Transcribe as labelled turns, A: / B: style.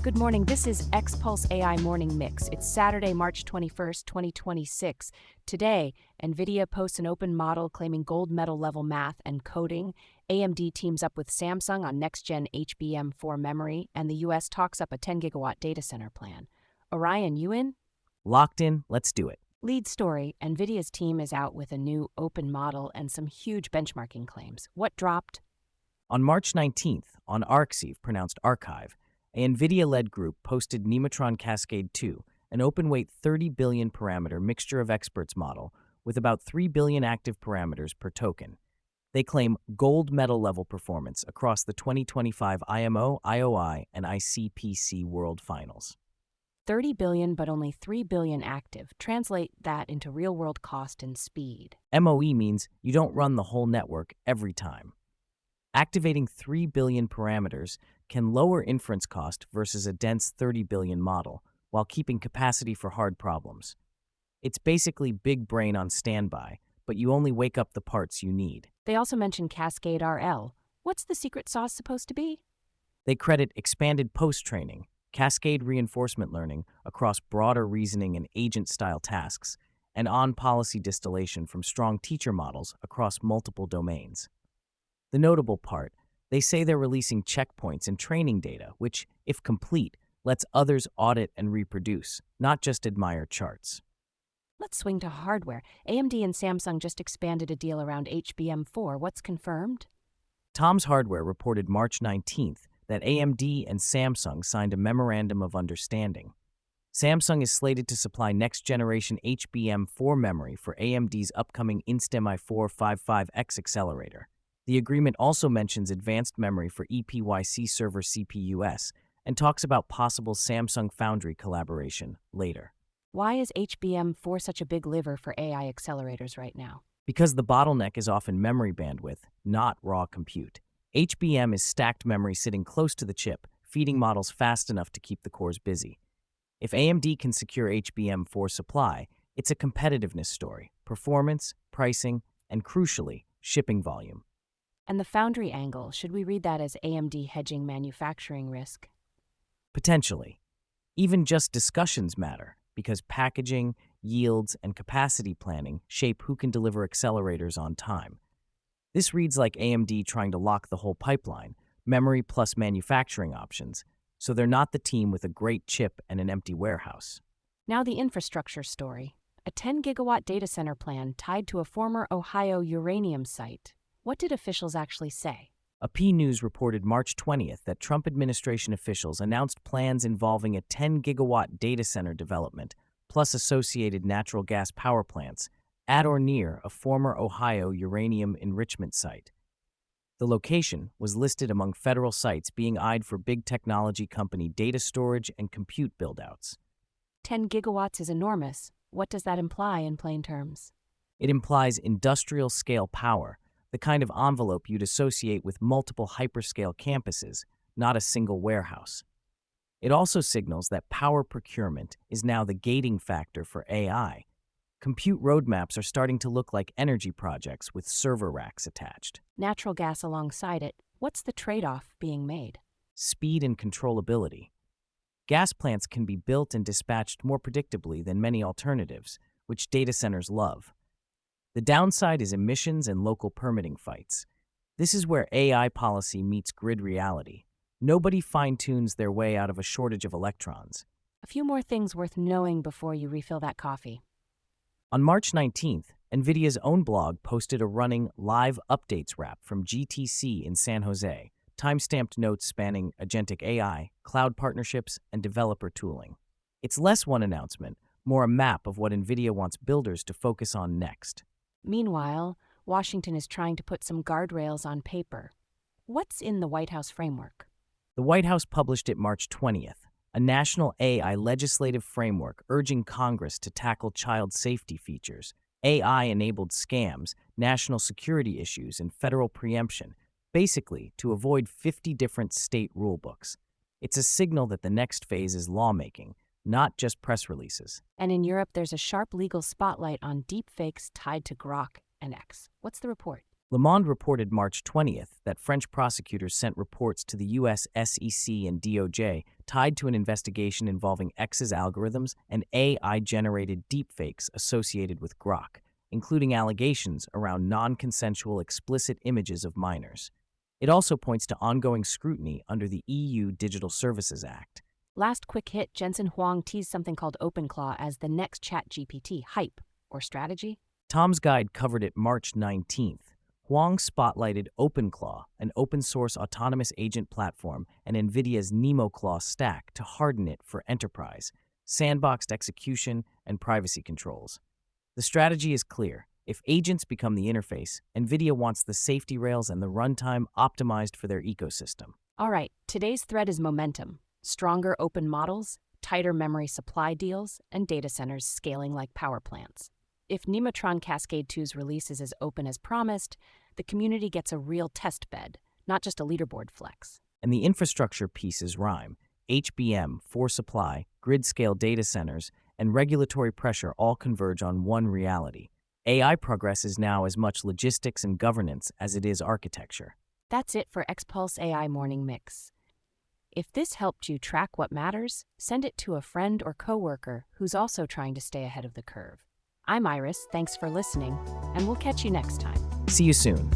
A: Good morning. This is X-Pulse AI Morning Mix. It's Saturday, March 21st, 2026. Today, NVIDIA posts an open model claiming gold medal level math and coding. AMD teams up with Samsung on next-gen HBM4 memory, and the US talks up a 10-gigawatt data center plan. Orion, you in?
B: Locked in, let's do it.
A: Lead story, NVIDIA's team is out with a new open model and some huge benchmarking claims. What dropped?
B: On March 19th, on Arxiv, pronounced archive, a NVIDIA-led group posted Nemotron-Cascade 2, an open-weight 30 billion parameter mixture of experts model with about 3 billion active parameters per token. They claim gold medal level performance across the 2025 IMO, IOI, and ICPC World Finals.
A: 30 billion, but only 3 billion active. Translate that into real-world cost and speed.
B: MoE means you don't run the whole network every time. Activating 3 billion parameters can lower inference cost versus a dense 30 billion model, while keeping capacity for hard problems. It's basically big brain on standby, but you only wake up the parts you need.
A: They also mention Cascade RL. What's the secret sauce supposed to be?
B: They credit expanded post-training, cascade reinforcement learning across broader reasoning and agent-style tasks, and on-policy distillation from strong teacher models across multiple domains. The notable part, they say they're releasing checkpoints and training data, which, if complete, lets others audit and reproduce, not just admire charts.
A: Let's swing to hardware. AMD and Samsung just expanded a deal around HBM4. What's confirmed?
B: Tom's Hardware reported March 19th that AMD and Samsung signed a memorandum of understanding. Samsung is slated to supply next-generation HBM4 memory for AMD's upcoming Instem i4 55X accelerator. The agreement also mentions advanced memory for EPYC server CPUs and talks about possible Samsung foundry collaboration later.
A: Why is HBM4 such a big liver for AI accelerators right now?
B: Because the bottleneck is often memory bandwidth, not raw compute. HBM is stacked memory sitting close to the chip, feeding models fast enough to keep the cores busy. If AMD can secure HBM4 supply, it's a competitiveness story: performance, pricing, and crucially, shipping volume.
A: And the foundry angle, should we read that as AMD hedging manufacturing risk?
B: Potentially. Even just discussions matter, because packaging, yields, and capacity planning shape who can deliver accelerators on time. This reads like AMD trying to lock the whole pipeline, memory plus manufacturing options, so they're not the team with a great chip and an empty warehouse.
A: Now the infrastructure story. A 10-gigawatt data center plan tied to a former Ohio uranium site. What did officials actually say?
B: A P News reported March 20th that Trump administration officials announced plans involving a 10-gigawatt data center development, plus associated natural gas power plants, at or near a former Ohio uranium enrichment site. The location was listed among federal sites being eyed for big technology company data storage and compute buildouts.
A: 10 gigawatts is enormous. What does that imply in plain terms?
B: It implies industrial-scale power, the kind of envelope you'd associate with multiple hyperscale campuses, not a single warehouse. It also signals that power procurement is now the gating factor for AI. Compute roadmaps are starting to look like energy projects with server racks attached.
A: Natural gas alongside it. What's the trade-off being made?
B: Speed and controllability. Gas plants can be built and dispatched more predictably than many alternatives, which data centers love. The downside is emissions and local permitting fights. This is where AI policy meets grid reality. Nobody fine-tunes their way out of a shortage of electrons.
A: A few more things worth knowing before you refill that coffee.
B: On March 19th, NVIDIA's own blog posted a running live updates wrap from GTC in San Jose, time-stamped notes spanning agentic AI, cloud partnerships, and developer tooling. It's less one announcement, more a map of what NVIDIA wants builders to focus on next.
A: Meanwhile, Washington is trying to put some guardrails on paper. What's in the White House framework?
B: The White House published it March 20th, a national AI legislative framework urging Congress to tackle child safety features, AI-enabled scams, national security issues, and federal preemption, basically to avoid 50 different state rulebooks. It's a signal that the next phase is lawmaking, not just press releases.
A: And in Europe, there's a sharp legal spotlight on deepfakes tied to Grok and X. What's the report?
B: Le Monde reported March 20th that French prosecutors sent reports to the US SEC and DOJ tied to an investigation involving X's algorithms and AI-generated deepfakes associated with Grok, including allegations around non-consensual explicit images of minors. It also points to ongoing scrutiny under the EU Digital Services Act.
A: Last quick hit, Jensen Huang teased something called OpenClaw as the next ChatGPT hype or strategy.
B: Tom's Guide covered it March 19th. Huang spotlighted OpenClaw, an open-source autonomous agent platform, and NVIDIA's NemoClaw stack to harden it for enterprise, sandboxed execution, and privacy controls. The strategy is clear. If agents become the interface, NVIDIA wants the safety rails and the runtime optimized for their ecosystem.
A: All right, today's thread is momentum. Stronger open models, tighter memory supply deals, and data centers scaling like power plants. If Nemotron-Cascade 2's release is as open as promised, the community gets a real test bed, not just a leaderboard flex.
B: And the infrastructure pieces rhyme. HBM4 supply, grid-scale data centers, and regulatory pressure all converge on one reality. AI progress is now as much logistics and governance as it is architecture.
A: That's it for XPulse AI Morning Mix. If this helped you track what matters, send it to a friend or coworker who's also trying to stay ahead of the curve. I'm Iris, thanks for listening, and we'll catch you next time.
B: See you soon.